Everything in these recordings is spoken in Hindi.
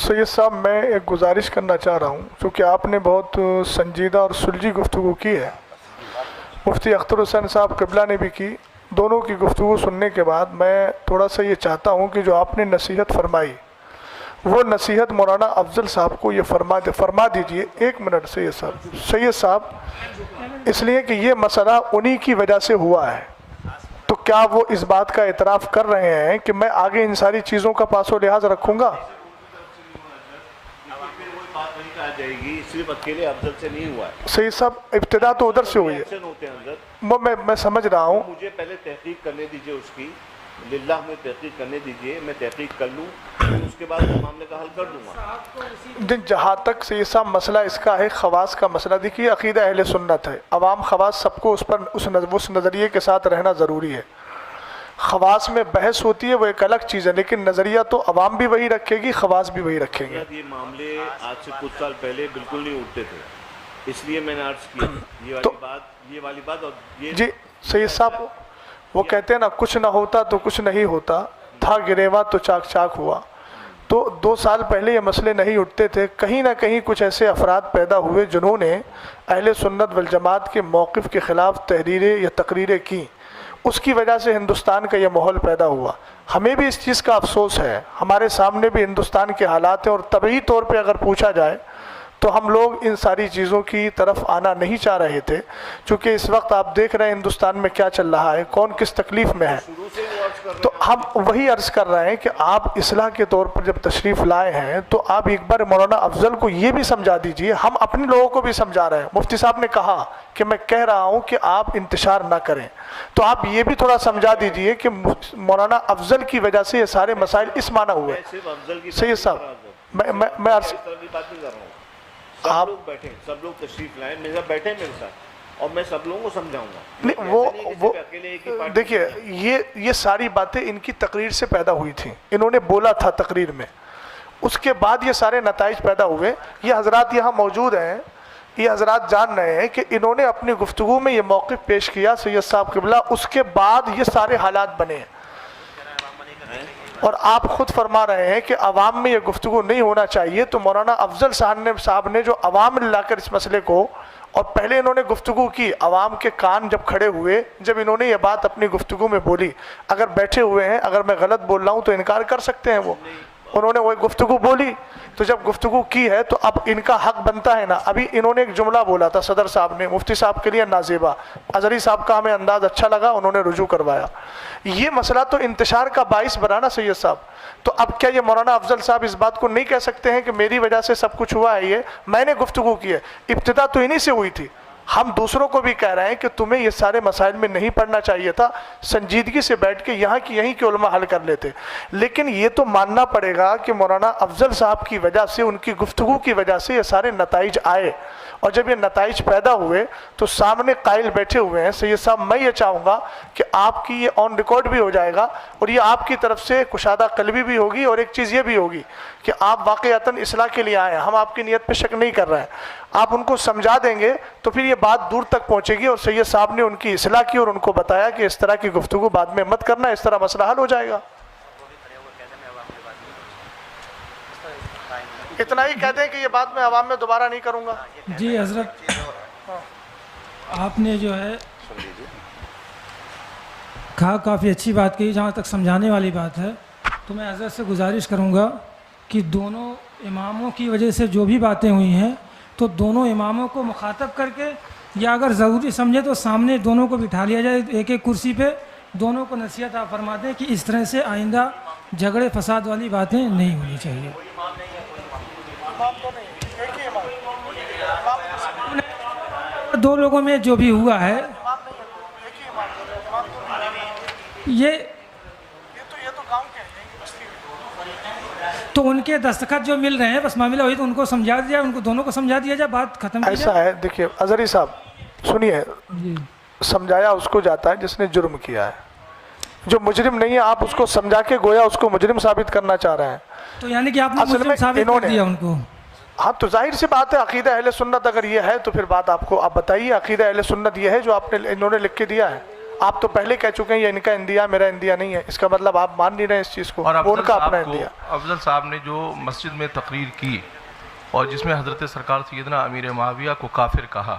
सैयद साहब, मैं एक गुजारिश करना चाह रहा हूँ, क्योंकि आपने बहुत संजीदा और सुलझी गुफ्तगू की है। मुफ्ती अख्तर हुसैन साहब क़िबला ने भी की। दोनों की गुफ्तगू सुनने के बाद मैं थोड़ा सा ये चाहता हूँ कि जो आपने नसीहत फरमाई वो नसीहत मौलाना अफजल साहब को ये फरमा दीजिए। एक मिनट सैयद साहब, इसलिए कि ये मसला उन्हीं की वजह से हुआ है, तो क्या वो इस बात का एतराफ़ कर रहे हैं कि मैं आगे इन सारी चीज़ों का पासो लिहाज रखूँगा? जाएगी, सिर्फ अकेले अफजल से नहीं हुआ है। सही साहब, इब्तिदा तो उधर से हुई है। होते हैं अंदर। मैं समझ रहा हूँ। मुझे पहले तहकीक करने दीजिए, उसकी लिल्लाह में तहकीक करने दीजिए, मैं तहकीक कर लूँ, उसके बाद मामले का हल कर दूँगा। जहाँ तक सही साहब मसला इसका है, खवास का मसला, देखिए अक़ीदा अहले सुन्नत है, अवाम खवास सबको उस पर उस नज़रिए के साथ रहना ज़रूरी है। खवास में बहस होती है वो एक अलग चीज़ है, लेकिन नज़रिया तो अवाम भी वही रखेगी, खवास भी वही रखेंगे। ये मामले आज से कुछ साल पहले बिल्कुल नहीं उठते थे, इसलिए मैंने अर्ज किया ये वाली बात और ये जी सैयद साहब, वो कहते हैं ना, कुछ ना होता तो कुछ नहीं होता, था गिरेवा तो चाक चाक हुआ। तो 2 साल पहले ये मसले नहीं उठते थे, कहीं ना कहीं कुछ ऐसे अफराद पैदा हुए जिन्होंने अहले सुन्नत वल जमात के मौक़िफ़ के ख़िलाफ़ तहरीरें या तकरीरें की, उसकी वजह से हिंदुस्तान का ये माहौल पैदा हुआ। हमें भी इस चीज़ का अफसोस है, हमारे सामने भी हिंदुस्तान के हालात हैं, और तबी तौर पे अगर पूछा जाए तो हम लोग इन सारी चीज़ों की तरफ आना नहीं चाह रहे थे, क्योंकि इस वक्त आप देख रहे हैं हिंदुस्तान में क्या चल रहा है, कौन किस तकलीफ़ में है। तो हम वही अर्ज़ कर रहे हैं कि आप इस्लाह के तौर पर जब तशरीफ़ लाए हैं तो आप एक बार मौलाना अफजल को ये भी समझा दीजिए। हम अपने लोगों को भी समझा रहे हैं। मुफ्ती साहब ने कहा कि मैं कह रहा हूँ कि आप इंतशार ना करें, तो आप ये भी थोड़ा समझा दीजिए कि मौलाना अफजल की वजह से ये सारे मसाइल इस माना हुए। सैयद साहब, मैं अर्ज़ आप लोग बैठे, सब लोग तशरीफ लाए, मेरे साथ बैठे मेरे साथ, और मैं सब लोगों को समझाऊंगा। नहीं, वो देखिए, ये सारी बातें इनकी तकरीर से पैदा हुई थी, इन्होंने बोला था तकरीर में, उसके बाद ये सारे नताइज पैदा हुए। ये हजरात यहाँ मौजूद हैं, ये हजरात जान रहे हैं कि इन्होंने अपनी गुफ्तगू में ये मौक़िफ़ पेश किया सैयद साहब क़िबला, उसके बाद ये सारे हालात बने हैं। और आप ख़ुद फरमा रहे हैं कि अवाम में ये गुफ्तगू नहीं होना चाहिए, तो मौलाना अफजल साहब ने जो अवाम में लाकर इस मसले को, और पहले इन्होंने गुफ्तगू की, अवाम के कान जब खड़े हुए, जब इन्होंने ये बात अपनी गुफ्तगू में बोली, अगर बैठे हुए हैं, अगर मैं गलत बोल रहा हूँ तो इनकार कर सकते हैं वो, उन्होंने वही गुफ्तगू बोली, तो जब गुफ्तगू की है तो अब इनका हक बनता है ना। अभी इन्होंने एक जुमला बोला था सदर साहब ने, मुफ्ती साहब के लिए नाजेबा, अजहरी साहब का हमें अंदाज़ अच्छा लगा, उन्होंने रुजू करवाया। ये मसला तो इंतशार का बाइस बना ना सैयद साहब। तो अब क्या ये मौलाना अफजल साहब इस बात को नहीं कह सकते हैं कि मेरी वजह से सब कुछ हुआ है, ये मैंने गुफ्तगू की है, इब्तिदा तो इन्हीं से हुई थी। हम दूसरों को भी कह रहे हैं कि तुम्हें ये सारे मसाइल में नहीं पढ़ना चाहिए था, संजीदगी से बैठ के यहाँ की यहीं के उलमा हल कर लेते। लेकिन ये तो मानना पड़ेगा कि मौलाना अफजल साहब की वजह से, उनकी गुफ्तगू की वजह से ये सारे नताइज आए, और जब ये नताइज पैदा हुए तो सामने कायल बैठे हुए हैं। सैयद साहब, मैं ये चाहूँगा कि आपकी ये ऑन रिकॉर्ड भी हो जाएगा, और ये आपकी तरफ से कुशादा कल्बी भी होगी, और एक चीज़ ये भी होगी कि आप वाक़ईतन इस्लाह के लिए आए हैं, हम आपकी नीयत पे शक नहीं कर रहे हैं। आप उनको समझा देंगे तो फिर ये बात दूर तक पहुँचेगी, और सैयद साहब ने उनकी इस्लाह की और उनको बताया कि इस तरह की गुफ्तगू बाद में मत करना, इस तरह मसला हल हो जाएगा। इतना ही कहते हैं कि ये बात मैं अवाम में दोबारा नहीं करूँगा। जी हजरत, आपने जो है कहा, काफ़ी अच्छी बात कही। जहाँ तक समझाने वाली बात है, तो मैं हजरत से गुजारिश करूँगा कि दोनों इमामों की वजह से जो भी बातें हुई हैं, तो दोनों इमामों को मुखातब करके, या अगर ज़रूरी समझे तो सामने दोनों को बिठा लिया जाए एक एक कुर्सी पे, दोनों को नसीहत आप फरमा दें कि इस तरह से आइंदा झगड़े फसाद वाली बातें नहीं होनी चाहिए। दो लोगों में जो भी हुआ है, ये तो गांव के तो उनके दस्तखत जो मिल रहे हैं, बस मामला वही, तो उनको समझा दिया, उनको दोनों को समझा दिया जाए, बात खत्म। ऐसा है, देखिए अजहरी साहब सुनिए, समझाया उसको जाता है जिसने जुर्म किया है, जो मुजरिम नहीं है आप उसको समझा के गोया उसको मुजरिम साबित करना चाह रहे हैं। तो यानी कि आपने मुजरिम साबित कर दिया उनको। हाँ, तो जाहिर सी बात है, अकीदा अहले सुन्नत अगर ये है तो फिर बात आपको आप बताइए, अकीदा अहले सुन्नत ये है जो आपने इन्होंने लिख के दिया है। आप तो पहले कह चुके हैं ये इनका इंदिया मेरा इंदिया नहीं है, इसका मतलब आप मान नहीं रहे इस चीज़ को, और वो उनका अपना इंदिया। अफजल साहब ने जो मस्जिद में तकरीर की और जिसमें हजरत सरकार सैयदना अमीर मुआविया को काफिर कहा,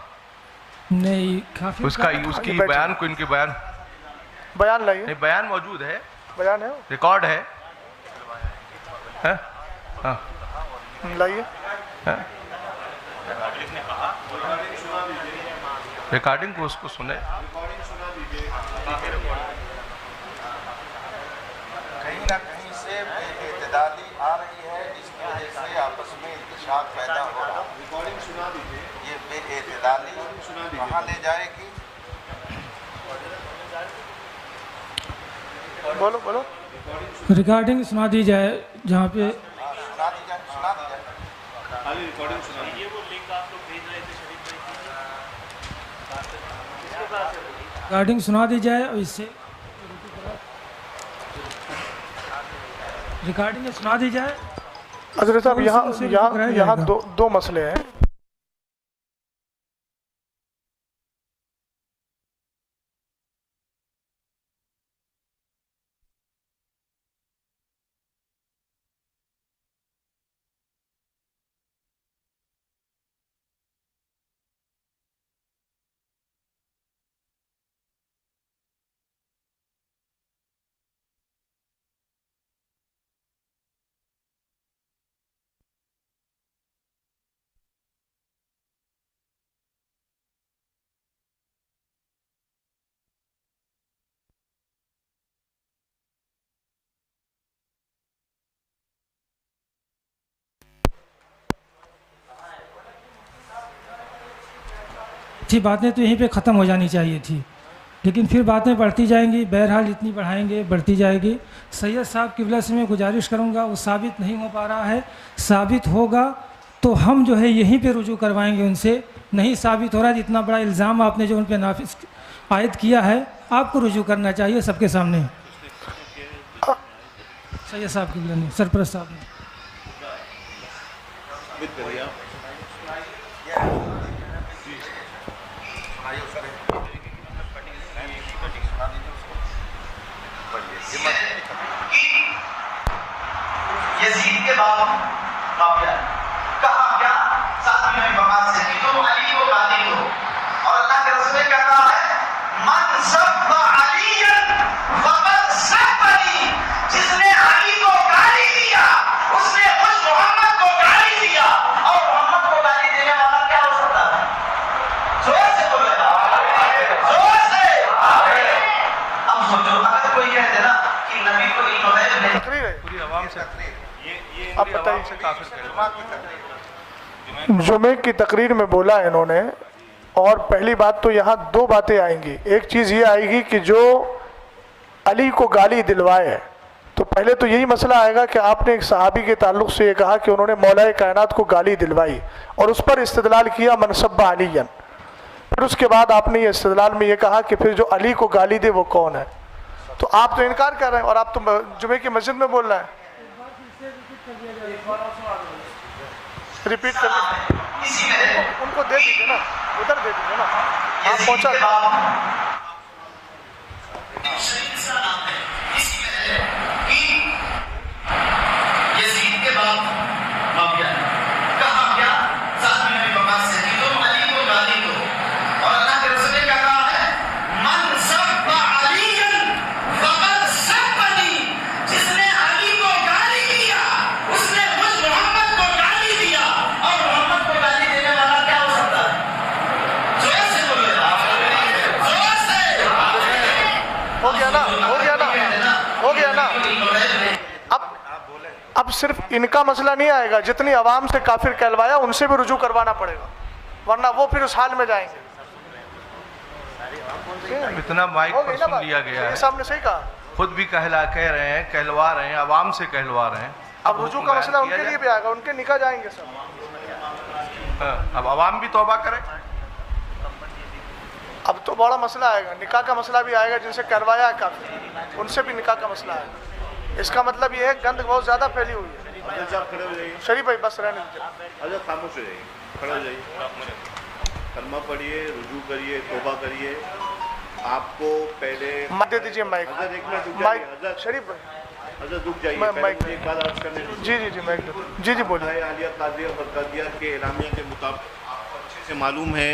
नहीं काफी उसकी बयान को इनके बयान लाइए, नहीं बयान मौजूद है, बयान है, रिकॉर्ड है, हाँ लाइए। रिकॉर्डिंग को उसको सुने। कहीं ना कहीं से बेइतदाली आ रही है जिसकी वजह से आपस में इंतशार पैदा हो रहा है। रिकॉर्डिंग सुना दीजिए। ये बेइतदाली कहाँ ले जाएगी? बोलो बोलो। रिकॉर्डिंग सुना दी जाए जहाँ पे सुना दी जाए, सुना दी जाए। खाली रिकॉर्डिंग सुना दीजिए। रिकॉर्डिंग सुना दी जाए और इससे रिकॉर्डिंग सुना दी जाए। हजरत साहब यहाँ उसे यहाँ कराया यहाँ जाएगा। दो मसले हैं। थी बातें तो यहीं पे ख़त्म हो जानी चाहिए थी, लेकिन फिर बातें बढ़ती जाएंगी। बहरहाल इतनी बढ़ाएंगे बढ़ती जाएगी। सैयद साहब किबला से मैं गुजारिश करूंगा, वो साबित नहीं हो पा रहा है, साबित होगा तो हम जो है यहीं पे रुजू करवाएंगे उनसे। नहीं साबित हो रहा है, जितना बड़ा इल्ज़ाम आपने जो उन पर नाफिज आयद किया है, आपको रुजू करना चाहिए सबके सामने। सैयद साहब किबला ने, सरपरस्त साहब ने। यजीद के बाद काफिया कहा क्या साथी में बकात से कि तुम अली को गाली दो, और अल्लाह के रसूल ने कहा है मन सब्ब अलीयन फक़द सब्बनी, जिसने अली को गाली दिया उसने मुझ मोहम्मद को गाली दिया। और मोहम्मद को गाली देने वाला क्या हो सकता है? जोर से बोले, जोर से। अब सोचो अगर कोई कह दे ना कि नबी को इल्म गैब नहीं, तकरीर है, पूरी आवाम से आप बताइए। से काफिर जुमे की तकरीर में बोला इन्होंने, और पहली बात तो यहाँ दो बातें आएंगी। एक चीज़ ये आएगी कि जो अली को गाली दिलवाए, तो पहले तो यही मसला आएगा कि आपने एक सहाबी के ताल्लुक़ से ये कहा कि उन्होंने मौलाए कायनात को गाली दिलवाई और उस पर इस्तिदलाल किया मनसब्बा अलीयन। फिर उसके बाद आपने ये इस्तिदलाल में ये कहा कि फिर जो अली को गाली दे वो कौन है। तो आप तो इनकार कर रहे हैं और आप तो जुमे की मस्जिद में बोल रहे हैं। रिपीट कर उनको दे दीजिए ना, उधर दे दीजिए ना, आप पहुंचा यजीद के बाद काफिया कहा क्या साथी में बकात से कि तुम अली को गाली दो, और अल्लाह के रसूल ने कहा है मन सब्ब अलीयन फक़द सब्बनी, जिसने अली को गाली दिया उसने मुझ मोहम्मद को गाली दिया। और मोहम्मद को गाली देने वाला क्या हो सकता है? जोर से बोले, जोर से। हो गया ना, हो गया ना, हो गया ना। अब सिर्फ इनका मसला नहीं आएगा, जितनी आवाम से काफिर कहलवाया उनसे भी रुजू करवाना पड़ेगा, वरना वो फिर उस हाल में जाएंगे। इतना माइक पर सुन लिया गया है, सामने सही कहा, खुद भी कह रहे हैं, कहलवा रहे हैं, आवाम से कहलवा रहे हैं। अब रुजू का मसला उनके लिए भी आएगा, उनके निकाह जाएंगे सब। अब आवाम भी तौबा करे। अब तो बड़ा मसला आएगा, निकाह का मसला भी आएगा, जिनसे करवाया है काफिर उनसे भी निकाह का मसला आएगा। इसका मतलब ये है गंद बहुत ज़्यादा फैली हुई है। खड़े हो जाइए, शरीफ भाई बस रहने दीजिए। अच्छा खामोश हो जाइए, खड़े हो जाइए, कलमा पढ़िए, रुजू करिए, तौबा करिए, आपको पहले दे दीजिए माइक। हजरत एक मिनट रुक जाइए, माइक हजरत शरीफ हजरत रुक जाइए, मैं पहले माइक मुझे एक बात अर्ज करने दीजिए। जी माइक जी बोलिए। आलिया कादिया बरकादिया के एलामिया के मुताबिक आपको अच्छे से मालूम है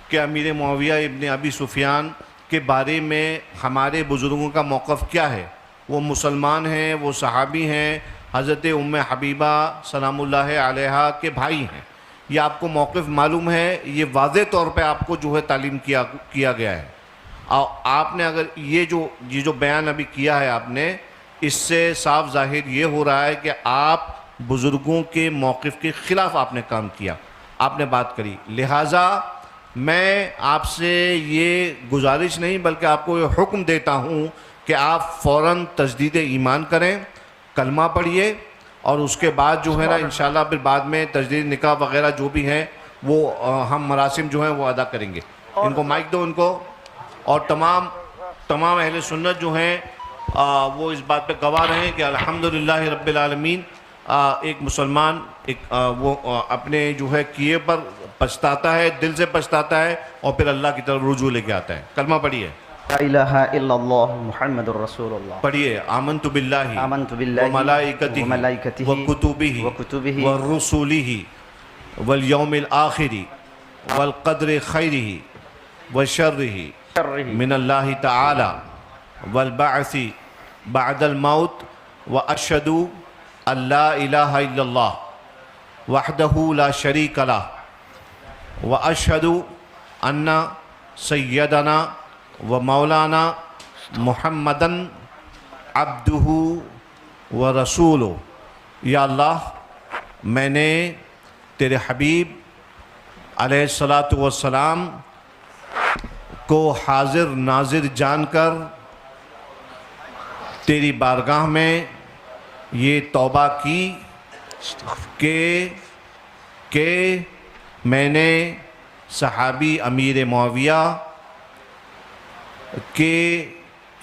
कि अमीर मुआविया इब्न अबी सुफियान के बारे में हमारे बुज़ुर्गों का मौक़िफ़ क्या है। वो मुसलमान हैं, वो सहाबी हैं, हज़रत उम्मे हबीबा सलामुल्लाह अलैहा के भाई हैं। ये आपको मौक़िफ़ मालूम है, ये वाज़े तौर पे आपको जो है तालीम किया गया है। और आपने अगर ये जो बयान अभी किया है आपने, इससे साफ ज़ाहिर ये हो रहा है कि आप बुज़ुर्गों के मौक़िफ़ के ख़िलाफ़ आपने काम किया, आपने बात करी। लिहाजा मैं आपसे ये गुजारिश नहीं बल्कि आपको ये हुक्म देता हूँ कि आप फ़ौरन तजदीद ईमान करें, कलमा पढ़िए और उसके बाद जो है ना इंशाल्लाह फिर बाद में तजदीद निकाह वगैरह जो भी हैं वो हम मरासिम जो हैं वो अदा करेंगे। इनको माइक दो इनको। और तमाम अहले सुन्नत जो हैं वो इस बात पे गवाह रहे हैं कि अल्हम्दुलिल्लाह रब्बिल आलमीन एक मुसलमान वो अपने जो है किए पर पछताता है, दिल से पछताता है और फिर अल्लाह की तरफ रुजू लेके आता है। कलमा पढ़िए। ला इलाहा इल्लल्लाह मुहम्मदुर रसूलुल्लाह। पढ़िए। आमन्तु बिल्लाहि व मलाइकतिहि व कुतुबिहि व रुसूलिहि वल यौमिल आखिरि वल क़द्रि खैरिहि व शर्रिहि मिनल्लाहि तआला वल बअसी बअदल मौत व अशहदु अल्ला इलाहा इल्लल्लाह वहदहु ला शरीका लह व अशहदु अन्ना सय्यदना व मौलाना मुहम्मदन अब्दुहु व रसूलुहु। या अल्लाह, मैंने तेरे हबीब अलैहिस्सलातु वस्सलाम को हाजिर नाजिर जानकर तेरी बारगाह में ये तौबा की कि मैंने सहाबी अमीर मुआविया के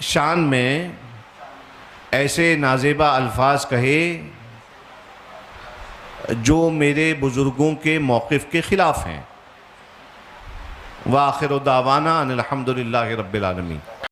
शान में ऐसे नाज़ेबा अल्फाज कहे जो मेरे बुज़ुर्गों के मौक़िफ़ के ख़िलाफ़ हैं। व आखिर दावाना अनिल हम्दुलिल्लाहि रब्बिल आलमीन।